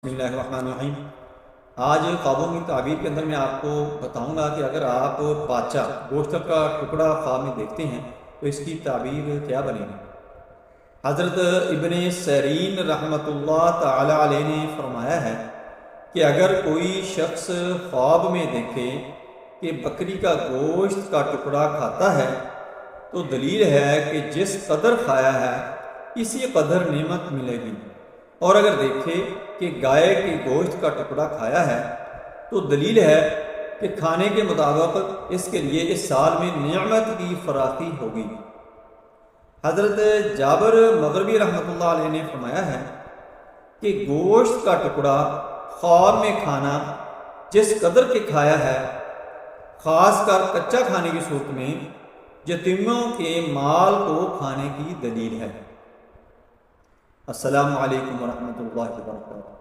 بسم اللہ الرحمن الرحیم۔ آج خوابوں کی تعبیر کے اندر میں آپ کو بتاؤں گا کہ اگر آپ بادشاہ گوشت کا ٹکڑا خواب میں دیکھتے ہیں تو اس کی تعبیر کیا بنے گی۔ حضرت ابن سیرین رحمۃ اللہ تعالی علیہ نے فرمایا ہے کہ اگر کوئی شخص خواب میں دیکھے کہ بکری کا گوشت کا ٹکڑا کھاتا ہے تو دلیل ہے کہ جس قدر کھایا ہے اسی قدر نعمت ملے گی، اور اگر دیکھے کہ گائے کے گوشت کا ٹکڑا کھایا ہے تو دلیل ہے کہ کھانے کے مطابق اس کے لیے اس سال میں نعمت کی فراخی ہوگی۔ حضرت جابر مغربی رحمۃ اللہ علیہ نے فرمایا ہے کہ گوشت کا ٹکڑا خواب میں کھانا جس قدر کے کھایا ہے، خاص کر کچا کھانے کی صورت میں، یتیموں کے مال کو کھانے کی دلیل ہے۔ السلام علیکم ورحمۃ اللہ وبرکاتہ۔